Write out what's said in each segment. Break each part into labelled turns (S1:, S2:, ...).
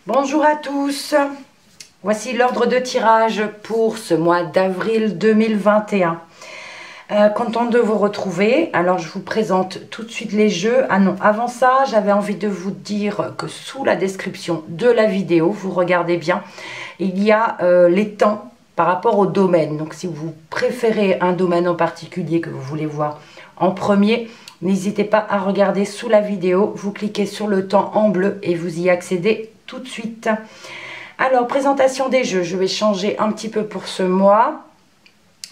S1: Bonjour à tous, voici l'ordre de tirage pour ce mois d'avril 2021. Contente de vous retrouver. Alors je vous présente tout de suite les jeux. Ah non, avant ça, j'avais envie de vous dire que sous la description de la vidéo, vous regardez bien, il y a les temps par rapport au domaine. Donc si vous préférez un domaine en particulier que vous voulez voir en premier, n'hésitez pas à regarder sous la vidéo. Vous cliquez sur le temps en bleu et vous y accédez tout de suite. Alors, présentation des jeux, je vais changer un petit peu pour ce mois.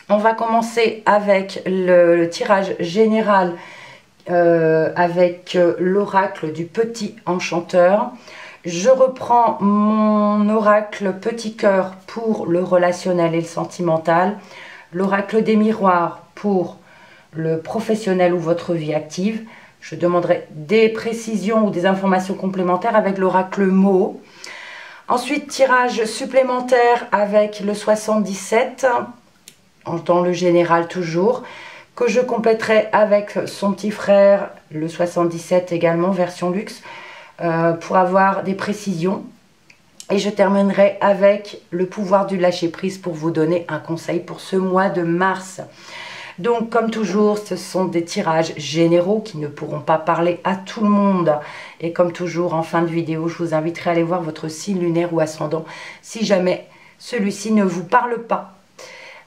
S1: On va commencer avec le tirage général avec l'oracle du petit enchanteur. Je reprends mon oracle petit cœur pour le relationnel et le sentimental, l'oracle des miroirs pour le professionnel ou votre vie active. Je demanderai des précisions ou des informations complémentaires avec l'oracle mot. Ensuite, tirage supplémentaire avec le 77, dans le général toujours, que je compléterai avec son petit frère, le 77 également, version luxe, pour avoir des précisions. Et je terminerai avec le pouvoir du lâcher-prise pour vous donner un conseil pour ce mois de mars. Donc, comme toujours, ce sont des tirages généraux qui ne pourront pas parler à tout le monde. Et comme toujours, en fin de vidéo, je vous inviterai à aller voir votre signe lunaire ou ascendant si jamais celui-ci ne vous parle pas.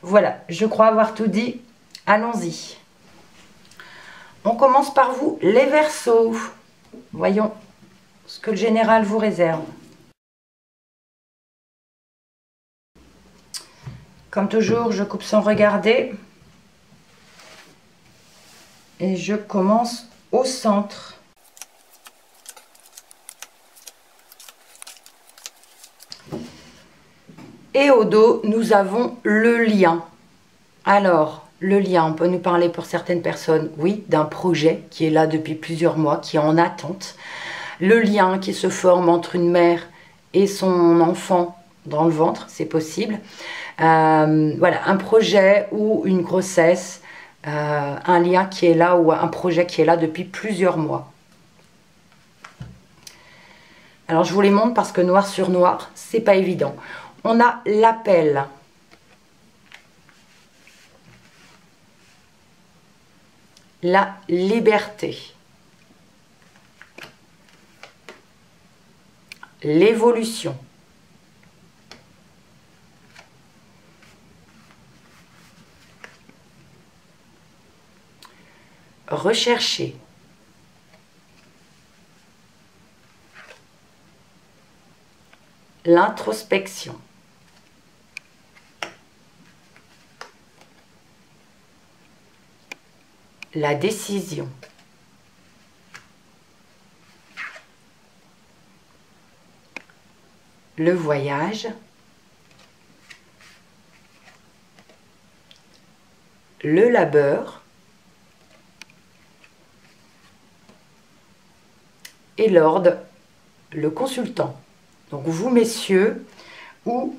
S1: Voilà, je crois avoir tout dit. Allons-y. On commence par vous, les Verseaux. Voyons ce que le général vous réserve. Comme toujours, je coupe sans regarder. Et je commence au centre. Et au dos, nous avons le lien. Alors, le lien, on peut nous parler pour certaines personnes, oui, d'un projet qui est là depuis plusieurs mois, qui est en attente. Le lien qui se forme entre une mère et son enfant dans le ventre, c'est possible. Voilà, un projet ou une grossesse. Un lien qui est là ou un projet qui est là depuis plusieurs mois. Alors je vous les montre parce que noir sur noir, c'est pas évident. On a l'appel. La liberté. L'évolution. Rechercher. L'introspection. La décision. Le voyage. Le labeur. Et l'ordre, le consultant. Donc vous, messieurs, ou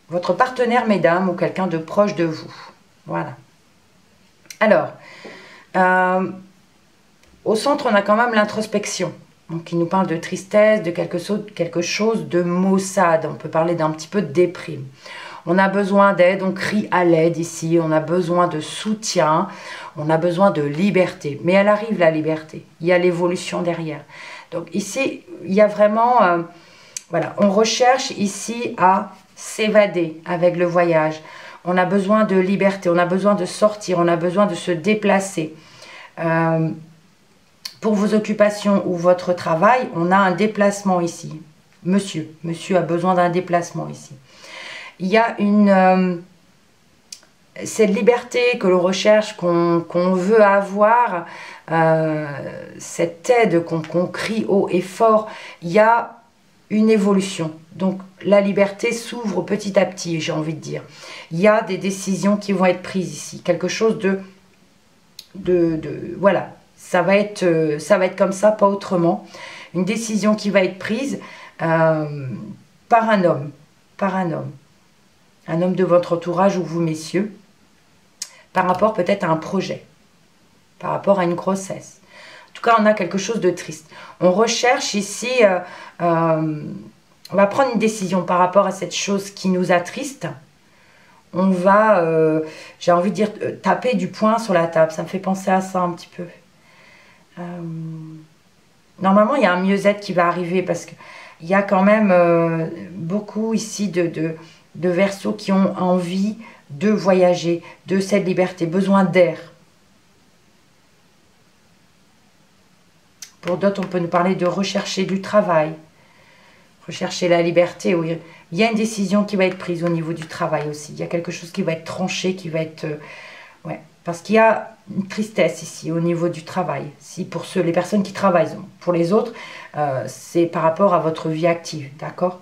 S1: votre partenaire, mesdames, ou quelqu'un de proche de vous. Voilà. Alors, au centre, on a quand même l'introspection. Donc, il nous parle de tristesse, de quelque chose de maussade. On peut parler d'un petit peu de déprime. On a besoin d'aide, on crie à l'aide ici. On a besoin de soutien. On a besoin de liberté. Mais elle arrive, la liberté. Il y a l'évolution derrière. Donc, ici, il y a vraiment... voilà, on recherche ici à s'évader avec le voyage. On a besoin de liberté, on a besoin de sortir, on a besoin de se déplacer. Pour vos occupations ou votre travail, on a un déplacement ici. Monsieur a besoin d'un déplacement ici. Il y a cette liberté que l'on recherche, qu'on veut avoir, cette aide qu'on crie haut et fort. Il y a une évolution. Donc, la liberté s'ouvre petit à petit, j'ai envie de dire. Il y a des décisions qui vont être prises ici. Quelque chose voilà, ça va être comme ça, pas autrement. Une décision qui va être prise par un homme. Un homme de votre entourage ou vous, messieurs, par rapport peut-être à un projet, par rapport à une grossesse. En tout cas, on a quelque chose de triste. On recherche ici On va prendre une décision par rapport à cette chose qui nous attriste. On va, j'ai envie de dire, taper du poing sur la table. Ça me fait penser à ça un petit peu. Normalement, il y a un mieux-être qui va arriver parce qu'il y a quand même beaucoup ici de Verseaux qui ont envie de voyager, de cette liberté, besoin d'air. Pour d'autres, on peut nous parler de rechercher du travail, rechercher la liberté. Oui. Il y a une décision qui va être prise au niveau du travail aussi. Il y a quelque chose qui va être tranché, qui va être... ouais, parce qu'il y a une tristesse ici au niveau du travail. Si pour les personnes qui travaillent, pour les autres, c'est par rapport à votre vie active, d'accord?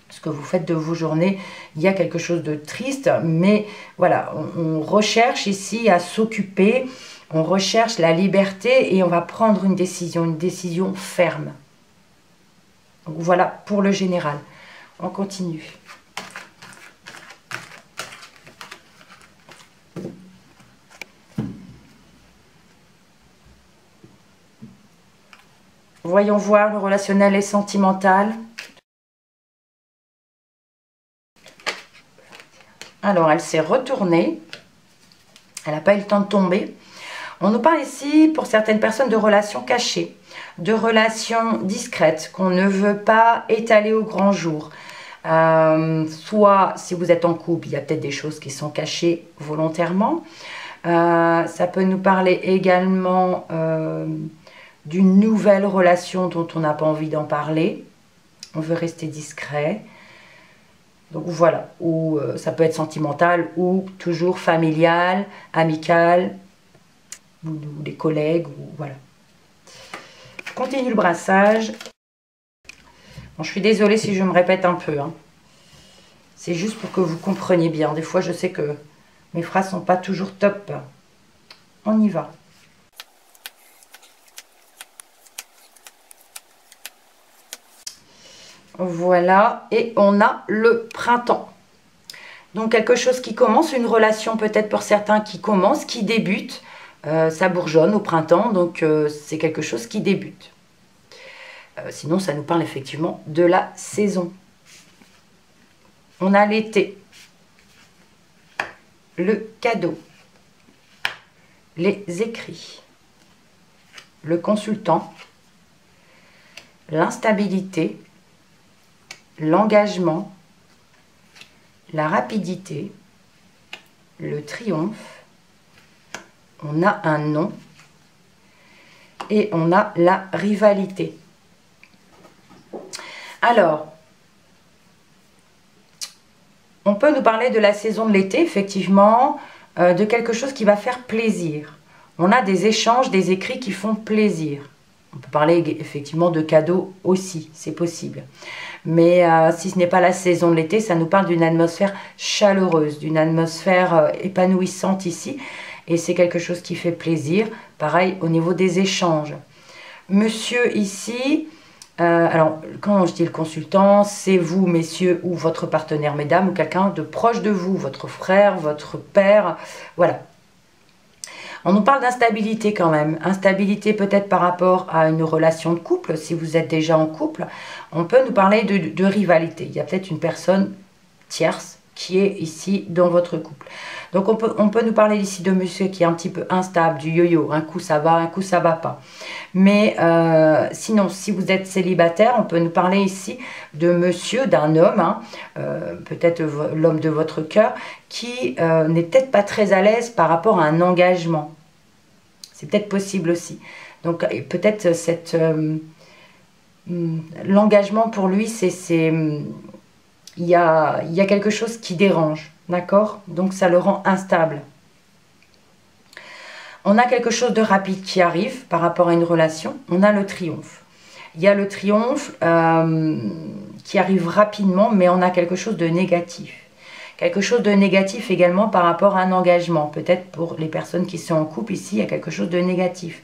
S1: Ce que vous faites de vos journées, il y a quelque chose de triste, mais voilà, on recherche ici à s'occuper, on recherche la liberté et on va prendre une décision ferme. Donc voilà pour le général. On continue. Voyons voir le relationnel et sentimental. Alors, elle s'est retournée. Elle n'a pas eu le temps de tomber. On nous parle ici, pour certaines personnes, de relations cachées, de relations discrètes qu'on ne veut pas étaler au grand jour. Soit, si vous êtes en couple, il y a peut-être des choses qui sont cachées volontairement. Ça peut nous parler également d'une nouvelle relation dont on n'a pas envie d'en parler. On veut rester discret. Donc voilà, ou ça peut être sentimental ou toujours familial, amical, ou des collègues, ou voilà. Je continue le brassage. Bon, je suis désolée si je me répète un peu, hein. C'est juste pour que vous compreniez bien. Des fois, je sais que mes phrases ne sont pas toujours top. On y va. Voilà, et on a le printemps. Donc quelque chose qui commence, une relation peut-être pour certains qui commence, qui débute. Ça bourgeonne au printemps, donc c'est quelque chose qui débute. Sinon, ça nous parle effectivement de la saison. On a l'été, le cadeau, les écrits, le consultant, l'instabilité, l'engagement, la rapidité, le triomphe, on a un nom et on a la rivalité. Alors, on peut nous parler de la saison de l'été, effectivement, de quelque chose qui va faire plaisir. On a des échanges, des écrits qui font plaisir. On peut parler effectivement de cadeaux aussi, c'est possible. Mais si ce n'est pas la saison de l'été, ça nous parle d'une atmosphère chaleureuse, d'une atmosphère épanouissante ici. Et c'est quelque chose qui fait plaisir. Pareil au niveau des échanges. Monsieur ici, alors quand je dis le consultant, c'est vous messieurs ou votre partenaire mesdames ou quelqu'un de proche de vous, votre frère, votre père, voilà. On nous parle d'instabilité quand même, instabilité peut-être par rapport à une relation de couple, si vous êtes déjà en couple, on peut nous parler de rivalité. Il y a peut-être une personne tierce qui est ici dans votre couple. Donc on peut nous parler ici de monsieur qui est un petit peu instable, du yo-yo, un coup ça va, un coup ça va pas. Mais sinon, si vous êtes célibataire, on peut nous parler ici de monsieur, d'un homme, hein, peut-être l'homme de votre cœur, qui n'est peut-être pas très à l'aise par rapport à un engagement. C'est peut-être possible aussi. Donc peut-être l'engagement pour lui, il y a quelque chose qui dérange, d'accord? Donc ça le rend instable. On a quelque chose de rapide qui arrive par rapport à une relation. On a le triomphe. Il y a le triomphe qui arrive rapidement, mais on a quelque chose de négatif. Quelque chose de négatif également par rapport à un engagement. Peut-être pour les personnes qui sont en couple ici, il y a quelque chose de négatif.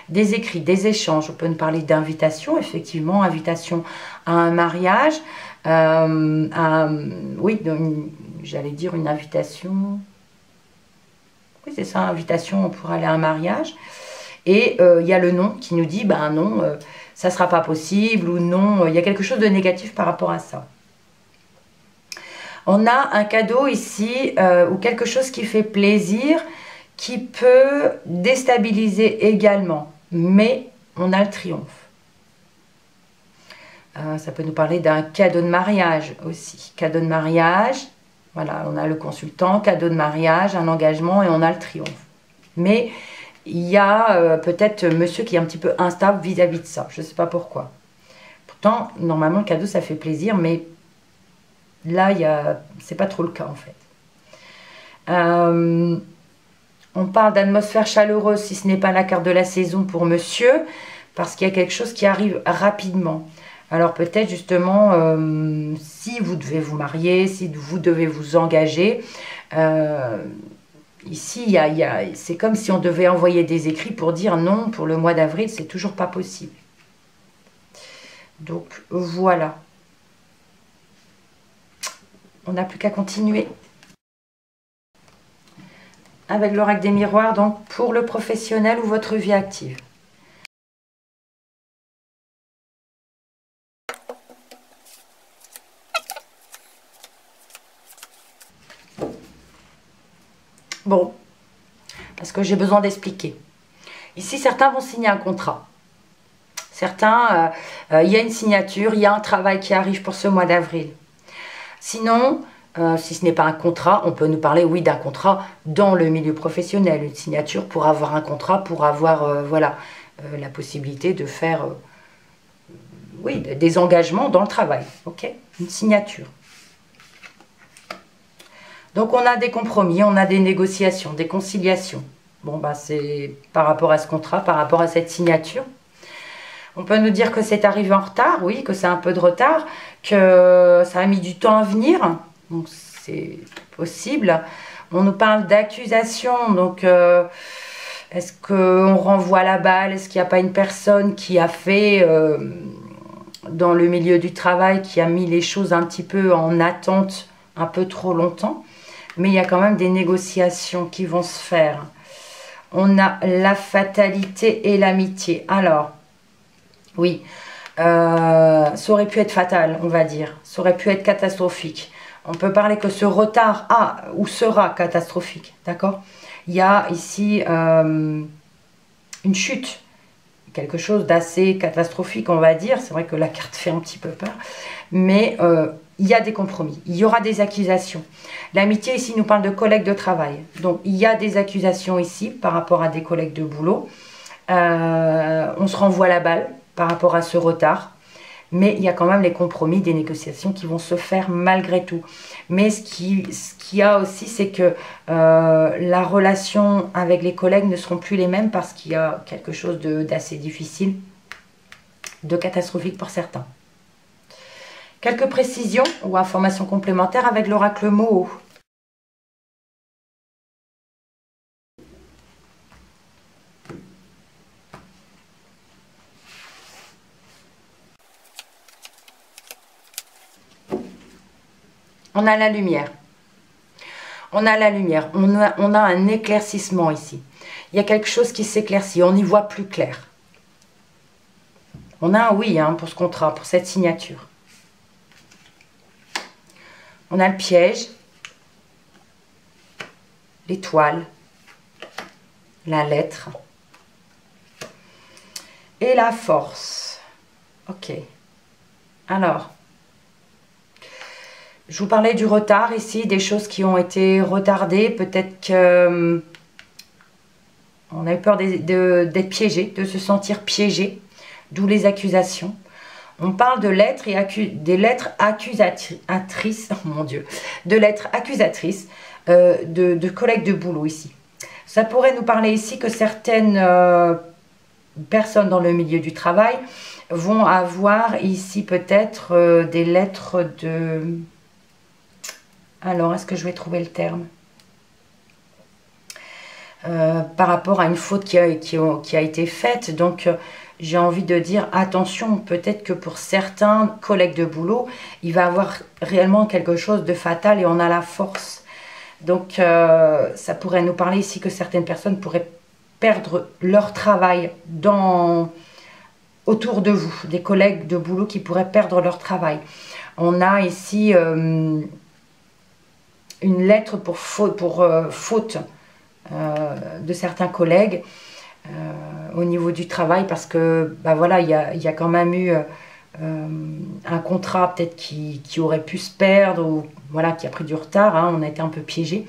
S1: Des écrits, des échanges. On peut nous parler d'invitation, effectivement, invitation à un mariage. Oui, j'allais dire une invitation. Oui, c'est ça, invitation pour aller à un mariage. Et il y a le nom qui nous dit, ben non, ça ne sera pas possible ou non. Il y a quelque chose de négatif par rapport à ça. On a un cadeau ici ou quelque chose qui fait plaisir, qui peut déstabiliser également. Mais on a le triomphe. Ça peut nous parler d'un cadeau de mariage aussi. Cadeau de mariage, voilà, on a le consultant, cadeau de mariage, un engagement et on a le triomphe. Mais il y a peut-être monsieur qui est un petit peu instable vis-à-vis de ça. Je ne sais pas pourquoi. Pourtant, normalement, le cadeau, ça fait plaisir, mais là, c'est pas trop le cas en fait. On parle d'atmosphère chaleureuse si ce n'est pas la carte de la saison pour monsieur, parce qu'il y a quelque chose qui arrive rapidement. Alors peut-être justement, si vous devez vous marier, si vous devez vous engager, ici, c'est comme si on devait envoyer des écrits pour dire non, pour le mois d'avril, c'est toujours pas possible. Donc voilà. On n'a plus qu'à continuer. Avec l'oracle des miroirs, donc pour le professionnel ou votre vie active. Bon, parce que j'ai besoin d'expliquer. Ici, certains vont signer un contrat. Certains, il y a une signature, il y a un travail qui arrive pour ce mois d'avril. Sinon, si ce n'est pas un contrat, on peut nous parler, oui, d'un contrat dans le milieu professionnel. Une signature pour avoir un contrat, pour avoir, voilà, la possibilité de faire, oui, des engagements dans le travail. Ok, une signature. Donc on a des compromis, on a des négociations, des conciliations. Bon, bah c'est par rapport à ce contrat, par rapport à cette signature. On peut nous dire que c'est arrivé en retard, oui, que c'est un peu de retard, que ça a mis du temps à venir. Donc c'est possible. On nous parle d'accusation, donc est-ce qu'on renvoie la balle? Est-ce qu'il n'y a pas une personne qui a fait, dans le milieu du travail, qui a mis les choses un petit peu en attente un peu trop longtemps? Mais il y a quand même des négociations qui vont se faire. On a la fatalité et l'amitié. Alors, oui, ça aurait pu être fatal, on va dire. Ça aurait pu être catastrophique. On peut parler que ce retard a ou sera catastrophique, d'accord? Il y a ici une chute, quelque chose d'assez catastrophique, on va dire. C'est vrai que la carte fait un petit peu peur, mais il y a des compromis, il y aura des accusations. L'amitié ici nous parle de collègues de travail. Donc il y a des accusations ici par rapport à des collègues de boulot. On se renvoie la balle par rapport à ce retard. Mais il y a quand même les compromis, des négociations qui vont se faire malgré tout. Mais ce qu'il y a aussi, c'est que la relation avec les collègues ne seront plus les mêmes parce qu'il y a quelque chose d'assez difficile, de catastrophique pour certains. Quelques précisions ou informations complémentaires avec l'oracle Moho. On a la lumière. On a la lumière. On a un éclaircissement ici. Il y a quelque chose qui s'éclaircit. On y voit plus clair. On a un oui pour ce contrat, pour cette signature. On a le piège, l'étoile, la lettre et la force. Ok. Alors, je vous parlais du retard ici, des choses qui ont été retardées. Peut-être que on a eu peur d'être piégé, de se sentir piégé, d'où les accusations. On parle de lettres et des lettres accusatrices, oh mon Dieu, de lettres accusatrices de collègues de boulot ici. Ça pourrait nous parler ici que certaines personnes dans le milieu du travail vont avoir ici peut-être des lettres de... Alors, est-ce que je vais trouver le terme? Par rapport à une faute qui a été faite, donc... j'ai envie de dire, attention, peut-être que pour certains collègues de boulot, il va avoir réellement quelque chose de fatal et on a la force. Donc, ça pourrait nous parler ici que certaines personnes pourraient perdre leur travail dans autour de vous, des collègues de boulot qui pourraient perdre leur travail. On a ici une lettre pour faute de certains collègues au niveau du travail, parce que bah voilà, il y a quand même eu un contrat peut-être qui aurait pu se perdre, ou voilà, qui a pris du retard, hein, on a été un peu piégé.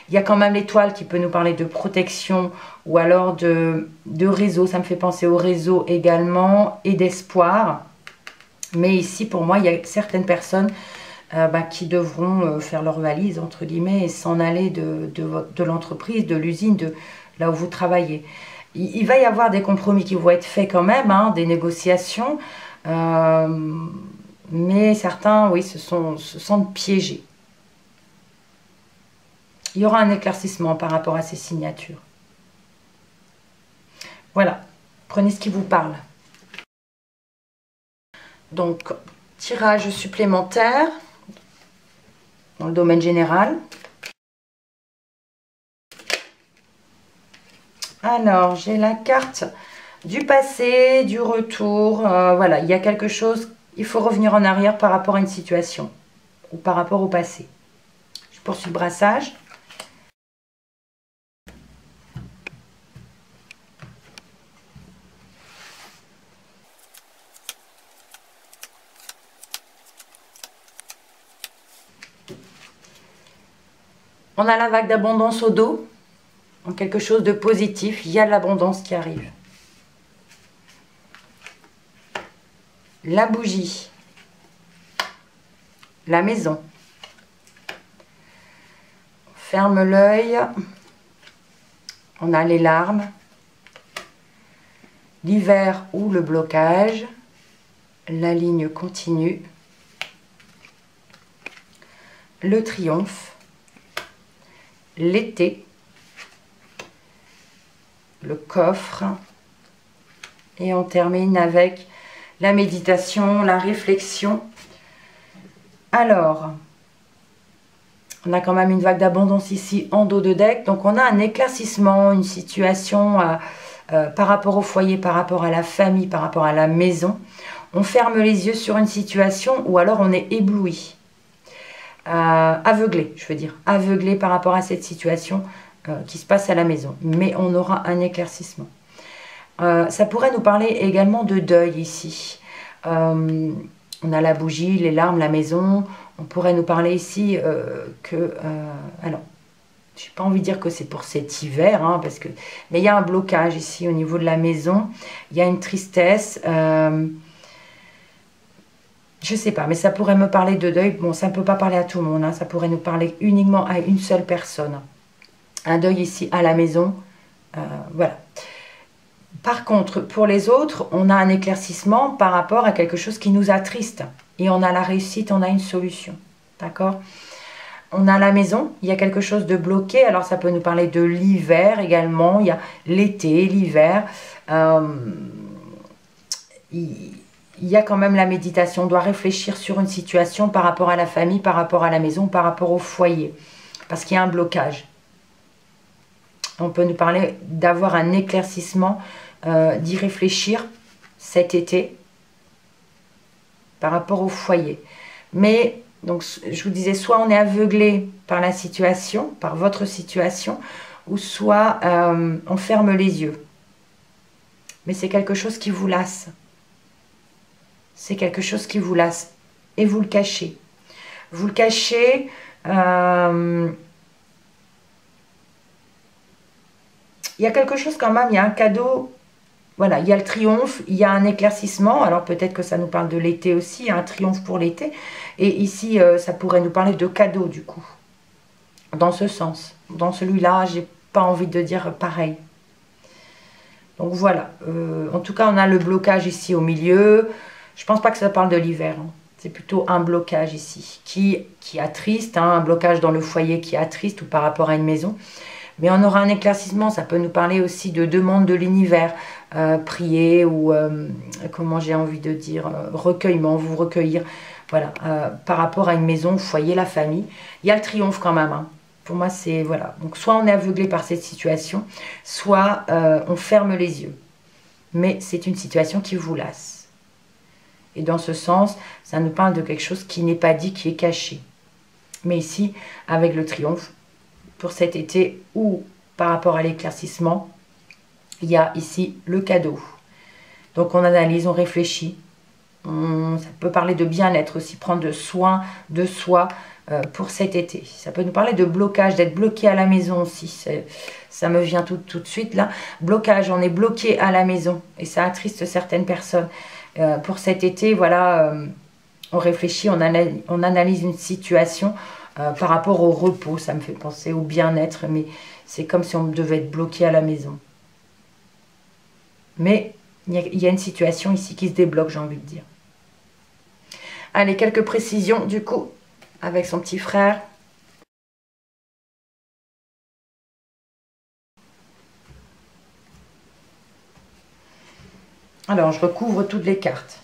S1: Il y a quand même l'étoile qui peut nous parler de protection, ou alors de réseau, ça me fait penser au réseau également, et d'espoir. Mais ici, pour moi, il y a certaines personnes qui devront faire leur valise, entre guillemets, et s'en aller de l'entreprise, de l'usine, de là où vous travaillez. Il va y avoir des compromis qui vont être faits quand même, hein, des négociations, mais certains, oui, se sentent piégés. Il y aura un éclaircissement par rapport à ces signatures. Voilà, prenez ce qui vous parle. Donc, tirage supplémentaire dans le domaine général. Alors, j'ai la carte du passé, du retour. Voilà, il y a quelque chose, il faut revenir en arrière par rapport à une situation ou par rapport au passé. Je poursuis le brassage. On a la vague d'abondance au dos, en quelque chose de positif, il y a de l'abondance qui arrive. La bougie, la maison. On ferme l'œil, on a les larmes, l'hiver ou le blocage, la ligne continue, le triomphe, l'été, le coffre, et on termine avec la méditation, la réflexion. Alors, on a quand même une vague d'abondance ici en dos de deck, donc on a un éclaircissement, une situation par rapport au foyer, par rapport à la famille, par rapport à la maison. On ferme les yeux sur une situation, ou alors on est ébloui. Aveuglé, je veux dire, aveuglé par rapport à cette situation qui se passe à la maison, mais on aura un éclaircissement. Ça pourrait nous parler également de deuil ici. On a la bougie, les larmes, la maison. On pourrait nous parler ici alors, je n'ai pas envie de dire que c'est pour cet hiver, hein, mais il y a un blocage ici au niveau de la maison. Il y a une tristesse. Je sais pas, mais ça pourrait me parler de deuil. Bon, ça ne peut pas parler à tout le monde, hein, ça pourrait nous parler uniquement à une seule personne. Un deuil ici à la maison, voilà. Par contre, pour les autres, on a un éclaircissement par rapport à quelque chose qui nous attriste. Et on a la réussite, on a une solution, d'accord? On a la maison, il y a quelque chose de bloqué. Alors ça peut nous parler de l'hiver également, il y a l'été, l'hiver. Il y a quand même la méditation, on doit réfléchir sur une situation par rapport à la famille, par rapport à la maison, par rapport au foyer, parce qu'il y a un blocage. On peut nous parler d'avoir un éclaircissement, d'y réfléchir cet été par rapport au foyer. Mais, donc, je vous disais, soit on est aveuglé par la situation, par votre situation, ou soit on ferme les yeux. Mais c'est quelque chose qui vous lasse. C'est quelque chose qui vous lasse. Et vous le cachez. Vous le cachez. Il y a quelque chose quand même, il y a un cadeau. Voilà, il y a le triomphe, il y a un éclaircissement. Alors peut-être que ça nous parle de l'été aussi, il y a un triomphe pour l'été. Et ici, ça pourrait nous parler de cadeau du coup. Dans ce sens. Dans celui-là, j'ai pas envie de dire pareil. Donc voilà. En tout cas, on a le blocage ici au milieu. Je pense pas que ça parle de l'hiver. Hein. C'est plutôt un blocage ici qui attriste, hein, un blocage dans le foyer qui attriste ou par rapport à une maison. Mais on aura un éclaircissement, ça peut nous parler aussi de demande de l'univers, prier ou, comment j'ai envie de dire, recueillement, vous recueillir, voilà, par rapport à une maison, foyer, la famille. Il y a le triomphe quand même, hein. Pour moi, c'est, voilà, donc soit on est aveuglé par cette situation, soit on ferme les yeux. mais c'est une situation qui vous lasse. Et dans ce sens, ça nous parle de quelque chose qui n'est pas dit, qui est caché. Mais ici, avec le triomphe, pour cet été ou par rapport à l'éclaircissement, il y a ici le cadeau. Donc on analyse, on réfléchit. Ça peut parler de bien-être aussi, prendre soin de soi pour cet été. Ça peut nous parler de blocage, d'être bloqué à la maison aussi. Ça me vient tout de suite là. Blocage, on est bloqué à la maison et ça attriste certaines personnes. Pour cet été, voilà, on réfléchit, on analyse une situation par rapport au repos. Ça me fait penser au bien-être, mais c'est comme si on devait être bloqué à la maison. Mais il y a une situation ici qui se débloque, j'ai envie de dire. Allez, quelques précisions du coup, avec son petit frère. Alors, je recouvre toutes les cartes.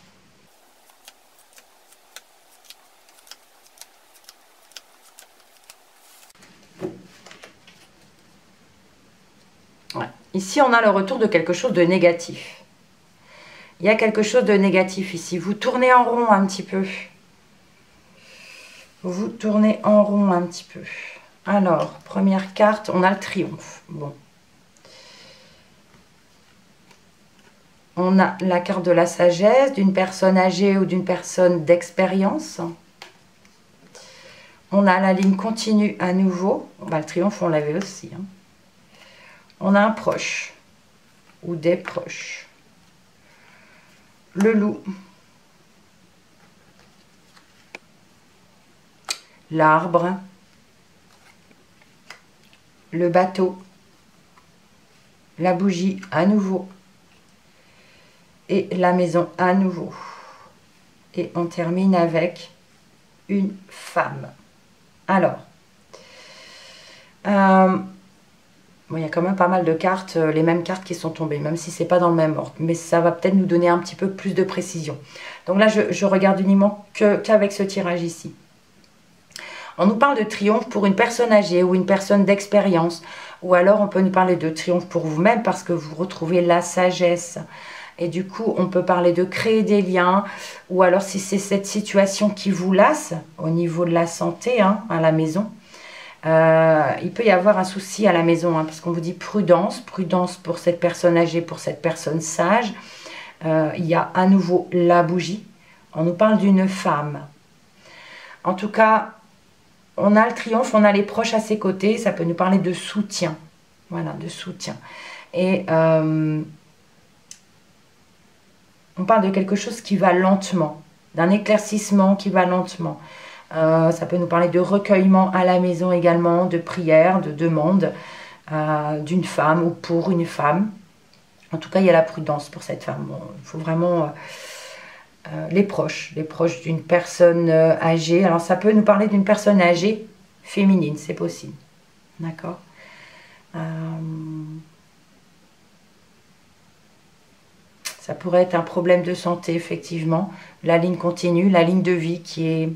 S1: Ouais. Ici, on a le retour de quelque chose de négatif. Il y a quelque chose de négatif ici. Vous tournez en rond un petit peu. Vous tournez en rond un petit peu. Alors, première carte, on a le triomphe. Bon. On a la carte de la sagesse, d'une personne âgée ou d'une personne d'expérience. On a la ligne continue à nouveau. Bah, le triomphe, on l'avait aussi. Hein. On a un proche ou des proches. Le loup. L'arbre. Le bateau. La bougie à nouveau. Et la maison à nouveau. Et on termine avec une femme. Alors, bon, il y a quand même pas mal de cartes, les mêmes cartes qui sont tombées, même si c'est pas dans le même ordre. Mais ça va peut-être nous donner un petit peu plus de précision. Donc là, je regarde uniquement qu'avec ce tirage ici. On nous parle de triomphe pour une personne âgée ou une personne d'expérience. Ou alors, on peut nous parler de triomphe pour vous-même parce que vous retrouvez la sagesse. Et du coup, on peut parler de créer des liens. Ou alors, si c'est cette situation qui vous lasse au niveau de la santé, hein, à la maison, il peut y avoir un souci à la maison. Hein, parce qu'on vous dit prudence. Prudence pour cette personne âgée, pour cette personne sage. Il y a à nouveau la bougie. On nous parle d'une femme. En tout cas, on a le triomphe, on a les proches à ses côtés. Ça peut nous parler de soutien. Voilà, de soutien. Et on parle de quelque chose qui va lentement, d'un éclaircissement qui va lentement. Ça peut nous parler de recueillement à la maison également, de prière, de demande d'une femme ou pour une femme. En tout cas, il y a la prudence pour cette femme. Bon, il faut vraiment les proches d'une personne âgée. Alors, ça peut nous parler d'une personne âgée féminine, c'est possible. D'accord. Ça pourrait être un problème de santé, effectivement. La ligne continue, la ligne de vie qui est,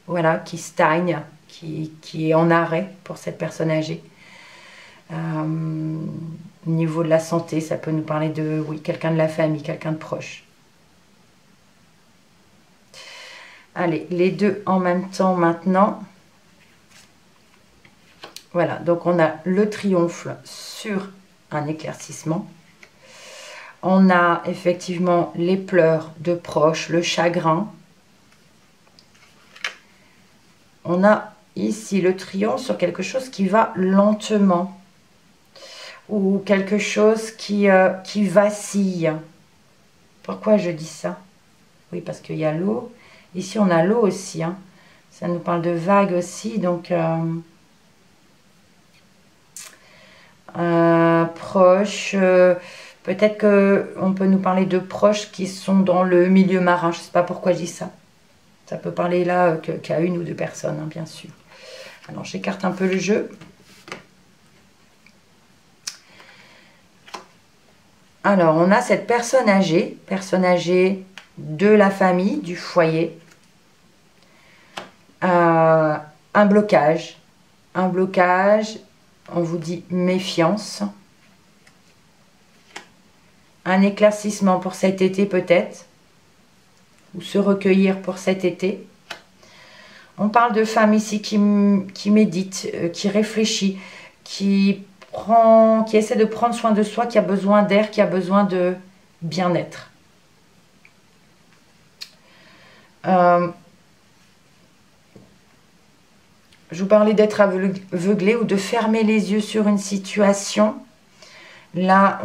S1: voilà, qui stagne, qui est en arrêt pour cette personne âgée. Au niveau de la santé, ça peut nous parler de, oui, quelqu'un de la famille, quelqu'un de proche. Allez, les deux en même temps maintenant. Voilà, donc on a le triomphe sur un éclaircissement. On a effectivement les pleurs de proches, le chagrin. On a ici le triomphe sur quelque chose qui va lentement. Ou quelque chose qui vacille. Pourquoi je dis ça? Oui, parce qu'il y a l'eau. Ici, on a l'eau aussi. Hein. Ça nous parle de vagues aussi. Donc, proche. Peut-être qu'on peut nous parler de proches qui sont dans le milieu marin. Je ne sais pas pourquoi je dis ça. Ça peut parler là qu'à une ou deux personnes, hein, bien sûr. Alors, j'écarte un peu le jeu. Alors, on a cette personne âgée de la famille, du foyer. Un blocage. Un blocage, on vous dit méfiance. un éclaircissement pour cet été peut-être, ou se recueillir pour cet été. On parle de femme ici qui médite, qui réfléchit, qui essaie de prendre soin de soi, qui a besoin d'air, qui a besoin de bien-être. Je vous parlais d'être aveuglé ou de fermer les yeux sur une situation. Là,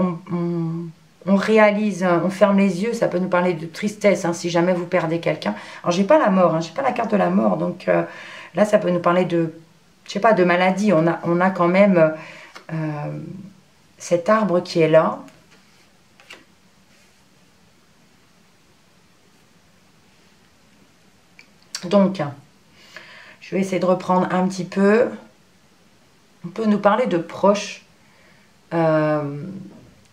S1: on réalise, on ferme les yeux, ça peut nous parler de tristesse, hein, si jamais vous perdez quelqu'un. Alors, j'ai pas la mort, hein, j'ai pas la carte de la mort, donc là, ça peut nous parler de, je sais pas, de maladie. On a quand même cet arbre qui est là. Donc, je vais essayer de reprendre un petit peu. On peut nous parler de proches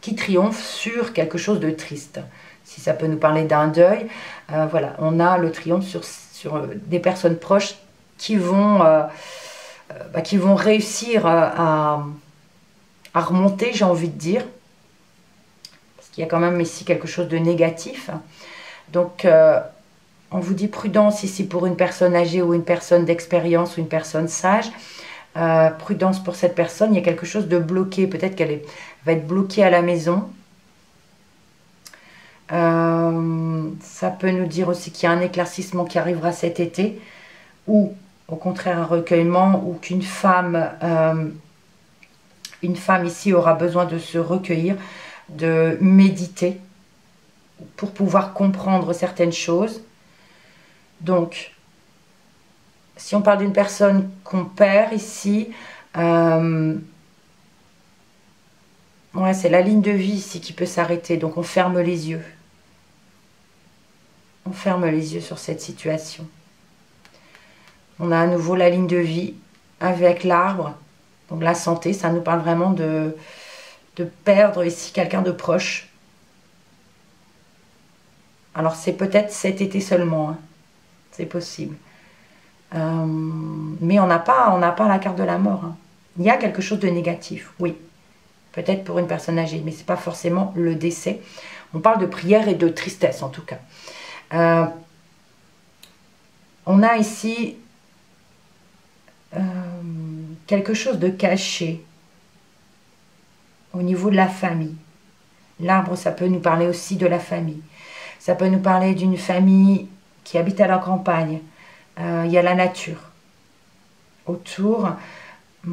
S1: qui triomphent sur quelque chose de triste. Si ça peut nous parler d'un deuil, voilà, on a le triomphe sur des personnes proches qui vont réussir à remonter, j'ai envie de dire. Parce qu'il y a quand même ici quelque chose de négatif. Donc, on vous dit prudence ici pour une personne âgée ou une personne d'expérience ou une personne sage. Prudence pour cette personne, il y a quelque chose de bloqué. Peut-être qu'elle va être bloquée à la maison. Ça peut nous dire aussi qu'il y a un éclaircissement qui arrivera cet été. Ou au contraire un recueillement, ou qu'une femme ici aura besoin de se recueillir, de méditer pour pouvoir comprendre certaines choses. Donc, si on parle d'une personne qu'on perd ici, ouais, c'est la ligne de vie ici qui peut s'arrêter. Donc, on ferme les yeux. On ferme les yeux sur cette situation. On a à nouveau la ligne de vie avec l'arbre. Donc, la santé, ça nous parle vraiment de perdre ici quelqu'un de proche. Alors, c'est peut-être cet été seulement, hein. C'est possible. Mais on n'a pas la carte de la mort, hein. Il y a quelque chose de négatif, oui. Peut-être pour une personne âgée, mais ce n'est pas forcément le décès. On parle de prière et de tristesse, en tout cas. On a ici quelque chose de caché au niveau de la famille. L'arbre, ça peut nous parler aussi de la famille. Ça peut nous parler d'une famille qui habite à la campagne. Il y a la nature autour. C'est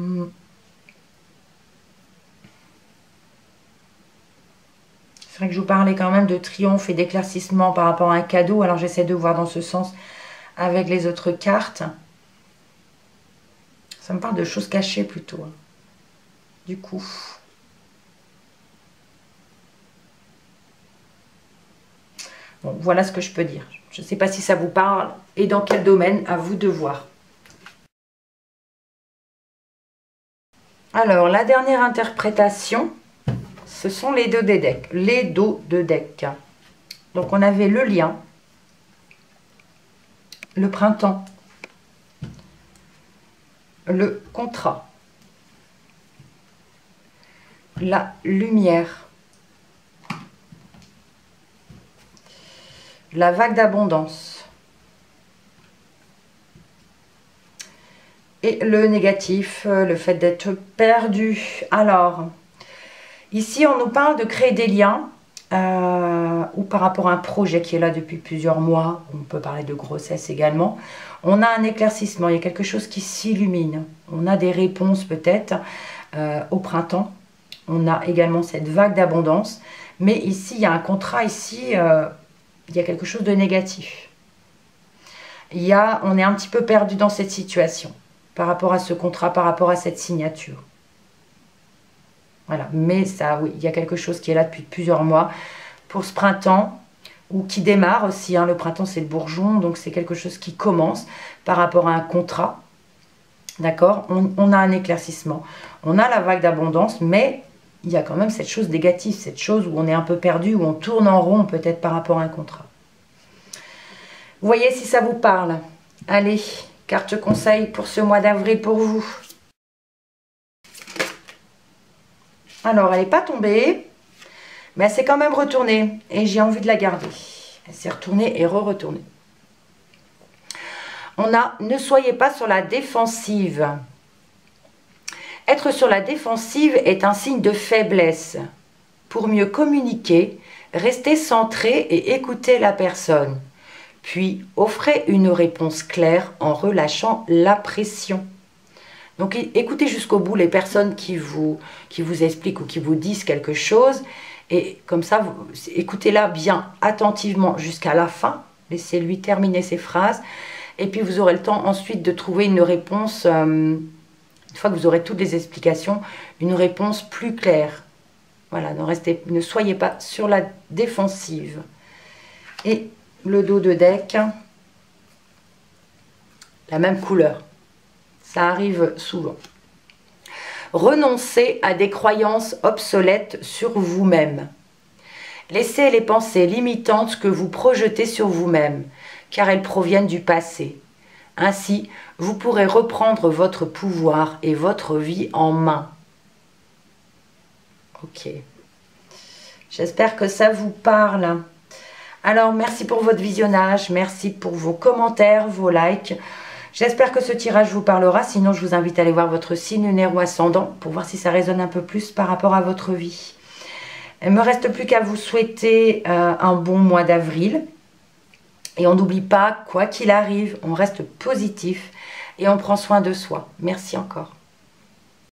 S1: vrai que je vous parlais quand même de triomphe et d'éclaircissement par rapport à un cadeau. Alors j'essaie de voir dans ce sens avec les autres cartes. Ça me parle de choses cachées plutôt, hein. Du coup. Bon, voilà ce que je peux dire. Je ne sais pas si ça vous parle et dans quel domaine, à vous de voir. Alors, la dernière interprétation, ce sont les dos de deck. Donc, on avait le lien, le printemps, le contrat, la lumière, la vague d'abondance et le négatif, le fait d'être perdu. Alors, ici, on nous parle de créer des liens ou par rapport à un projet qui est là depuis plusieurs mois. On peut parler de grossesse également. On a un éclaircissement, il y a quelque chose qui s'illumine. On a des réponses peut-être au printemps. On a également cette vague d'abondance. Mais ici, il y a un contrat, ici, il y a quelque chose de négatif. On est un petit peu perdu dans cette situation par rapport à ce contrat, par rapport à cette signature. Voilà, mais ça, oui, il y a quelque chose qui est là depuis plusieurs mois pour ce printemps, ou qui démarre aussi, hein. Le printemps, c'est le bourgeon, donc c'est quelque chose qui commence par rapport à un contrat. D'accord, on a un éclaircissement, on a la vague d'abondance, mais il y a quand même cette chose négative, cette chose où on est un peu perdu, où on tourne en rond peut-être par rapport à un contrat. Vous voyez si ça vous parle. Allez, carte conseil pour ce mois d'avril pour vous. Alors, elle n'est pas tombée, Mais elle s'est quand même retournée et j'ai envie de la garder. Elle s'est retournée et re-retournée. On a « Ne soyez pas sur la défensive ». Être sur la défensive est un signe de faiblesse. Pour mieux communiquer, restez centré et écoutez la personne. Puis, offrez une réponse claire en relâchant la pression. Donc, écoutez jusqu'au bout les personnes qui vous expliquent ou qui vous disent quelque chose. Et comme ça, écoutez-la bien attentivement jusqu'à la fin. Laissez-lui terminer ses phrases. Et puis, vous aurez le temps ensuite de trouver une réponse, une fois que vous aurez toutes les explications, une réponse plus claire. Voilà, ne soyez pas sur la défensive. Et le dos de deck, la même couleur. Ça arrive souvent. Renoncez à des croyances obsolètes sur vous-même. Laissez les pensées limitantes que vous projetez sur vous-même, car elles proviennent du passé. Ainsi, vous pourrez reprendre votre pouvoir et votre vie en main. Ok. J'espère que ça vous parle. Alors, merci pour votre visionnage. Merci pour vos commentaires, vos likes. J'espère que ce tirage vous parlera. Sinon, je vous invite à aller voir votre signe lunaire ou ascendant pour voir si ça résonne un peu plus par rapport à votre vie. Il ne me reste plus qu'à vous souhaiter un bon mois d'avril. Et on n'oublie pas, quoi qu'il arrive, on reste positif et on prend soin de soi. Merci encore.